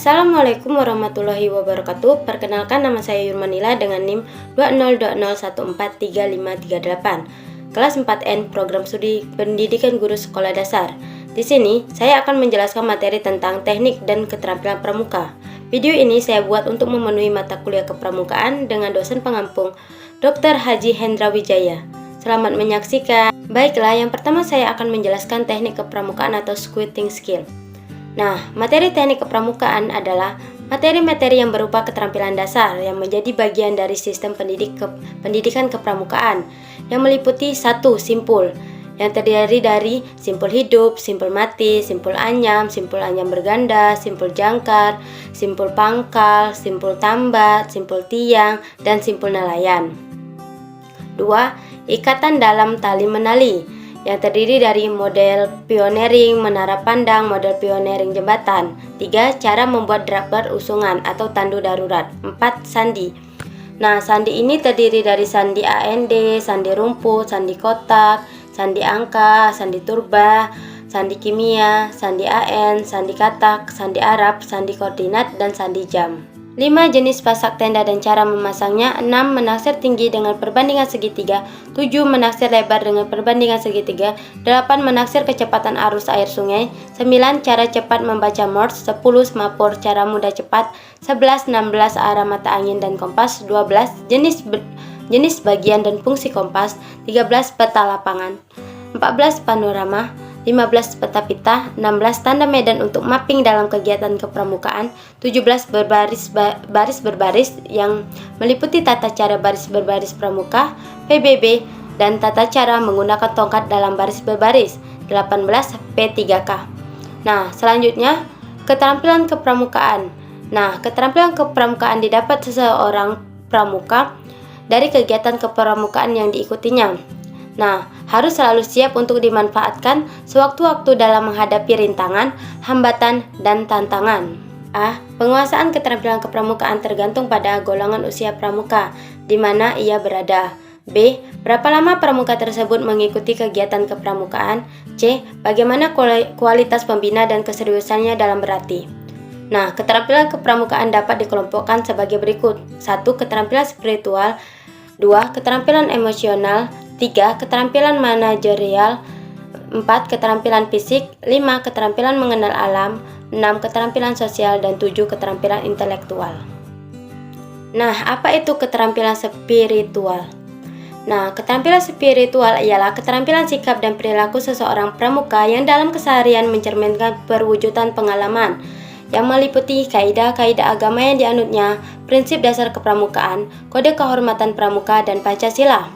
Assalamualaikum warahmatullahi wabarakatuh. Perkenalkan, nama saya Yurmanila dengan NIM 20201435338, kelas 4N, program studi pendidikan guru sekolah dasar. Di sini saya akan menjelaskan materi tentang teknik dan keterampilan pramuka. Video ini saya buat untuk memenuhi mata kuliah kepramukaan dengan dosen pengampung Dr. Haji Hendra Wijaya. Selamat menyaksikan. Baiklah, yang pertama saya akan menjelaskan teknik kepramukaan atau squatting skill. Nah, materi teknik kepramukaan adalah materi-materi yang berupa keterampilan dasar yang menjadi bagian dari sistem pendidikan kepramukaan yang meliputi 1. Simpul, yang terdiri dari simpul hidup, simpul mati, simpul anyam berganda, simpul jangkar, simpul pangkal, simpul tambat, simpul tiang, dan simpul nelayan. 2. Ikatan dalam tali menali, yang terdiri dari model pioneering menara pandang, model pioneering jembatan. 3. Cara membuat draper usungan atau tandu darurat. 4. Sandi. Nah, sandi ini terdiri dari sandi AND, sandi rumput, sandi kotak, sandi angka, sandi turba, sandi kimia, sandi AN, sandi katak, sandi Arab, sandi koordinat, dan sandi jam. 5. Jenis pasak tenda dan cara memasangnya. 6. Menaksir tinggi dengan perbandingan segitiga. 7. Menaksir lebar dengan perbandingan segitiga. 8. Menaksir kecepatan arus air sungai. 9. Cara cepat membaca Morse. 10. Semapur, cara mudah cepat. 11. 16. Arah mata angin dan kompas. 12. Jenis bagian dan fungsi kompas. 13. Peta lapangan. 14. Panorama. 15. Peta pita. 16. Tanda medan untuk mapping dalam kegiatan kepramukaan. 17. Baris berbaris yang meliputi tata cara baris berbaris pramuka, PBB, dan tata cara menggunakan tongkat dalam baris berbaris. 18. P3K. Nah, selanjutnya keterampilan kepramukaan. Nah, keterampilan kepramukaan didapat seseorang pramuka dari kegiatan kepramukaan yang diikutinya. Nah, harus selalu siap untuk dimanfaatkan sewaktu-waktu dalam menghadapi rintangan, hambatan, dan tantangan. A. Penguasaan keterampilan kepramukaan tergantung pada golongan usia pramuka, di mana ia berada. B. Berapa lama pramuka tersebut mengikuti kegiatan kepramukaan? C. Bagaimana kualitas pembina dan keseriusannya dalam berlatih? Nah, keterampilan kepramukaan dapat dikelompokkan sebagai berikut. 1. Keterampilan spiritual. 2. Keterampilan emosional. 3. Keterampilan manajerial. 4. Keterampilan fisik. 5. Keterampilan mengenal alam. 6. Keterampilan sosial. Dan 7. Keterampilan intelektual. Nah, apa itu keterampilan spiritual? Nah, keterampilan spiritual ialah keterampilan sikap dan perilaku seseorang pramuka yang dalam keseharian mencerminkan perwujudan pengalaman yang meliputi kaidah-kaidah agama yang dianutnya, prinsip dasar kepramukaan, kode kehormatan pramuka, dan Pancasila.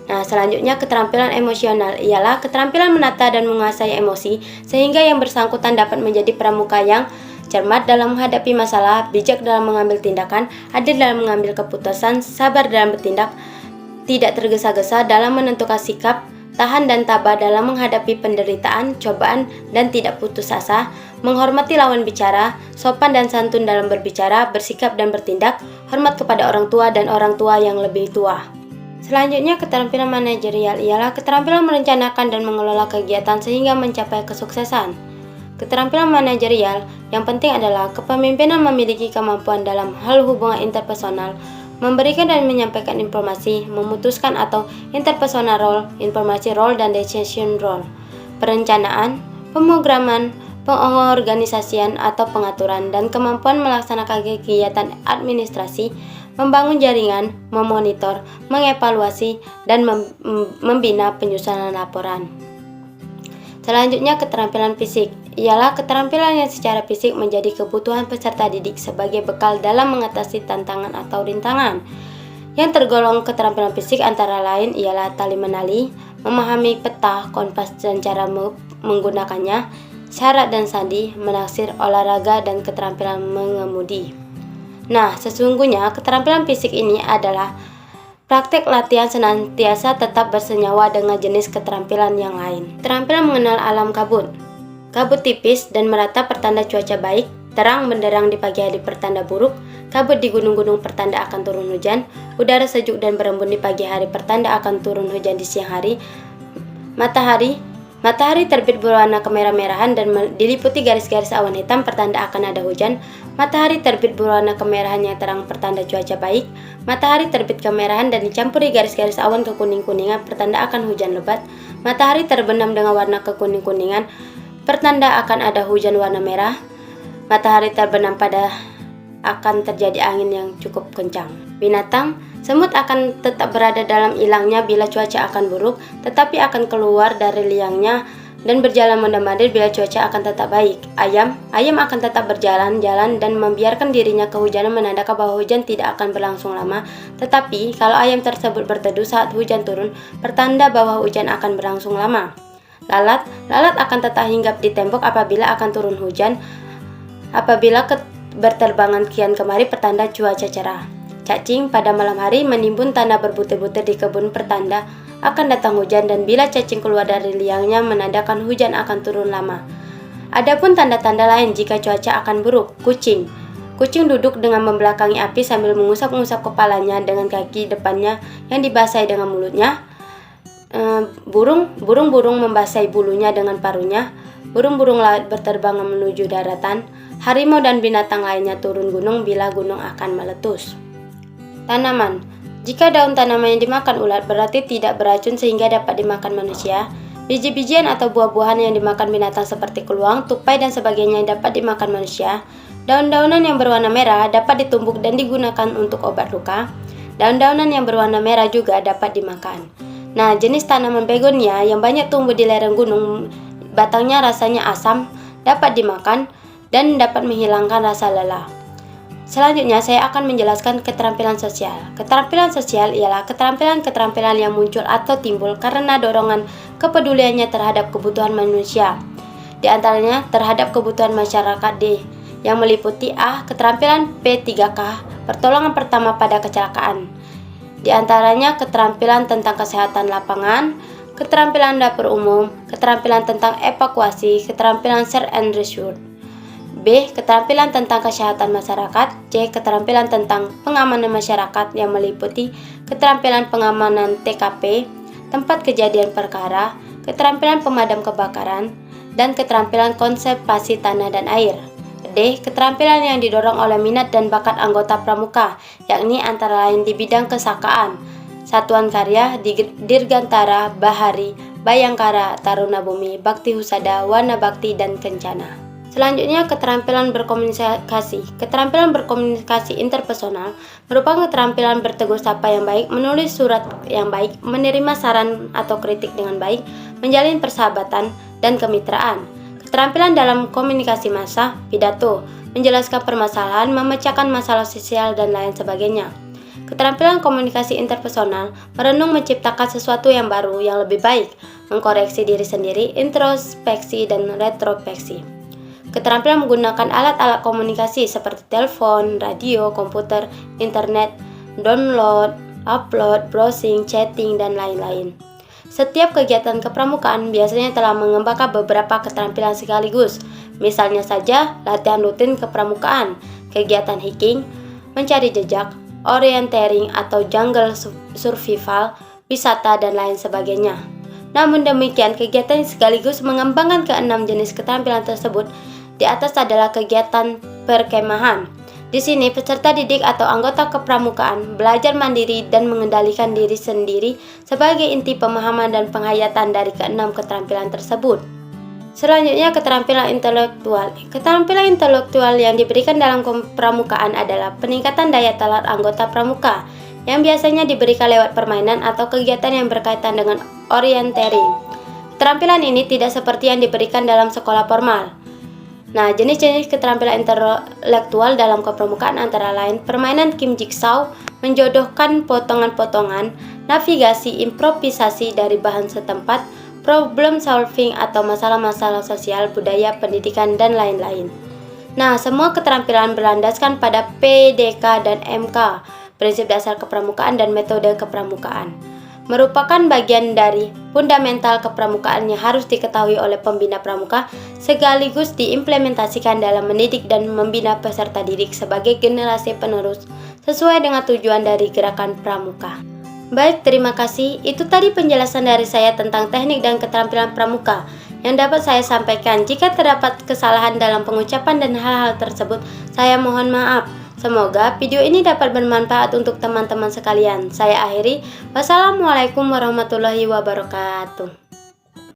Nah, selanjutnya keterampilan emosional ialah keterampilan menata dan menguasai emosi sehingga yang bersangkutan dapat menjadi pramuka yang cermat dalam menghadapi masalah, bijak dalam mengambil tindakan, adil dalam mengambil keputusan, sabar dalam bertindak, tidak tergesa-gesa dalam menentukan sikap, tahan dan tabah dalam menghadapi penderitaan, cobaan, dan tidak putus asa, menghormati lawan bicara, sopan dan santun dalam berbicara, bersikap dan bertindak, hormat kepada orang tua dan orang tua yang lebih tua. Selanjutnya, keterampilan manajerial ialah keterampilan merencanakan dan mengelola kegiatan sehingga mencapai kesuksesan. Keterampilan manajerial yang penting adalah kepemimpinan memiliki kemampuan dalam hal hubungan interpersonal, memberikan dan menyampaikan informasi, memutuskan atau interpersonal role, informasi role, dan decision role, perencanaan, pemrograman, pengorganisasian atau pengaturan, dan kemampuan melaksanakan kegiatan administrasi, membangun jaringan, memonitor, mengevaluasi, dan membina penyusunan laporan. Selanjutnya, keterampilan fisik ialah keterampilan yang secara fisik menjadi kebutuhan peserta didik sebagai bekal dalam mengatasi tantangan atau rintangan. Yang tergolong keterampilan fisik antara lain ialah tali menali, memahami peta, kompas dan cara menggunakannya, syarat dan sandi, menaksir, olahraga, dan keterampilan mengemudi. Nah, sesungguhnya keterampilan fisik ini adalah praktek latihan senantiasa tetap bersenyawa dengan jenis keterampilan yang lain. Keterampilan mengenal alam kabut. Kabut tipis dan merata pertanda cuaca baik, terang benderang di pagi hari pertanda buruk, kabut di gunung-gunung pertanda akan turun hujan, udara sejuk dan berembun di pagi hari pertanda akan turun hujan di siang hari, matahari Matahari terbit berwarna kemerah-merahan dan diliputi garis-garis awan hitam pertanda akan ada hujan. Matahari terbit berwarna kemerahan yang terang pertanda cuaca baik. Matahari terbit kemerahan dan dicampuri garis-garis awan kekuning-kuningan pertanda akan hujan lebat. Matahari terbenam dengan warna kekuning-kuningan pertanda akan ada hujan warna merah. Matahari terbenam pada akan terjadi angin yang cukup kencang. Binatang, semut akan tetap berada dalam ilangnya bila cuaca akan buruk, tetapi akan keluar dari liangnya dan berjalan mondar-mandir bila cuaca akan tetap baik. Ayam akan tetap berjalan-jalan dan membiarkan dirinya kehujanan menandakan bahwa hujan tidak akan berlangsung lama. Tetapi kalau ayam tersebut berteduh saat hujan turun, pertanda bahwa hujan akan berlangsung lama. Lalat akan tetap hinggap di tembok apabila akan turun hujan. Apabila berterbangan kian kemari pertanda cuaca cerah. Cacing pada malam hari menimbun tanah berbutir-butir di kebun pertanda akan datang hujan, dan bila cacing keluar dari liangnya menandakan hujan akan turun lama. Adapun tanda-tanda lain jika cuaca akan buruk. Kucing duduk dengan membelakangi api sambil mengusap-ngusap kepalanya dengan kaki depannya yang dibasahi dengan mulutnya. Burung-burung membasahi bulunya dengan paruhnya. Burung-burung laut berterbang menuju daratan. Harimau dan binatang lainnya turun gunung bila gunung akan meletus. Tanaman, jika daun tanaman yang dimakan ulat berarti tidak beracun sehingga dapat dimakan manusia. Biji-bijian atau buah-buahan yang dimakan binatang seperti keluang, tupai dan sebagainya yang dapat dimakan manusia. Daun-daunan yang berwarna merah dapat ditumbuk dan digunakan untuk obat luka. Daun-daunan yang berwarna merah juga dapat dimakan. Nah, jenis tanaman begonia yang banyak tumbuh di lereng gunung, batangnya rasanya asam, dapat dimakan dan dapat menghilangkan rasa lelah. Selanjutnya saya akan menjelaskan keterampilan sosial. Keterampilan sosial ialah keterampilan-keterampilan yang muncul atau timbul karena dorongan kepeduliannya terhadap kebutuhan manusia. Di antaranya terhadap kebutuhan masyarakat D, yang meliputi A. Keterampilan P3K, pertolongan pertama pada kecelakaan. Di antaranya keterampilan tentang kesehatan lapangan, keterampilan dapur umum, keterampilan tentang evakuasi, keterampilan search and rescue. B. Keterampilan tentang kesehatan masyarakat. C. Keterampilan tentang pengamanan masyarakat yang meliputi keterampilan pengamanan TKP, tempat kejadian perkara, keterampilan pemadam kebakaran, dan keterampilan konservasi tanah dan air. D. Keterampilan yang didorong oleh minat dan bakat anggota pramuka, yakni antara lain di bidang kesakaan, satuan karya, dirgantara, bahari, bayangkara, taruna bumi, bakti husada, wana bakti, dan kencana. Selanjutnya, keterampilan berkomunikasi. Keterampilan berkomunikasi interpersonal merupakan keterampilan bertegur sapa yang baik, menulis surat yang baik, menerima saran atau kritik dengan baik, menjalin persahabatan dan kemitraan. Keterampilan dalam komunikasi massa, pidato, menjelaskan permasalahan, memecahkan masalah sosial, dan lain sebagainya. Keterampilan komunikasi interpersonal merenung menciptakan sesuatu yang baru, yang lebih baik, mengkoreksi diri sendiri, introspeksi, dan retrospeksi. Keterampilan menggunakan alat-alat komunikasi seperti telepon, radio, komputer, internet, download, upload, browsing, chatting, dan lain-lain. Setiap kegiatan kepramukaan biasanya telah mengembangkan beberapa keterampilan sekaligus. Misalnya saja, latihan rutin kepramukaan, kegiatan hiking, mencari jejak, orienteering atau jungle survival, wisata, dan lain sebagainya. Namun demikian, kegiatan sekaligus mengembangkan ke-6 jenis keterampilan tersebut. Di atas adalah kegiatan perkemahan. Di sini peserta didik atau anggota kepramukaan belajar mandiri dan mengendalikan diri sendiri sebagai inti pemahaman dan penghayatan dari ke-6 keterampilan tersebut. Selanjutnya, keterampilan intelektual. Keterampilan intelektual yang diberikan dalam kepramukaan adalah peningkatan daya talar anggota pramuka yang biasanya diberikan lewat permainan atau kegiatan yang berkaitan dengan orienteering. Keterampilan ini tidak seperti yang diberikan dalam sekolah formal. Nah, jenis-jenis keterampilan intelektual dalam kepramukaan antara lain permainan Kim Jigsaw, menjodohkan potongan-potongan, navigasi improvisasi dari bahan setempat, problem solving atau masalah-masalah sosial, budaya, pendidikan, dan lain-lain. Nah, semua keterampilan berlandaskan pada PDK dan MK, prinsip dasar kepramukaan dan metode kepramukaan. Merupakan bagian dari fundamental kepramukaan yang harus diketahui oleh pembina pramuka sekaligus diimplementasikan dalam mendidik dan membina peserta didik sebagai generasi penerus sesuai dengan tujuan dari gerakan pramuka. Baik, terima kasih. Itu tadi penjelasan dari saya tentang teknik dan keterampilan pramuka yang dapat saya sampaikan. Jika terdapat kesalahan dalam pengucapan dan hal-hal tersebut, saya mohon maaf. Semoga video ini dapat bermanfaat untuk teman-teman sekalian. Saya akhiri. Wassalamualaikum warahmatullahi wabarakatuh.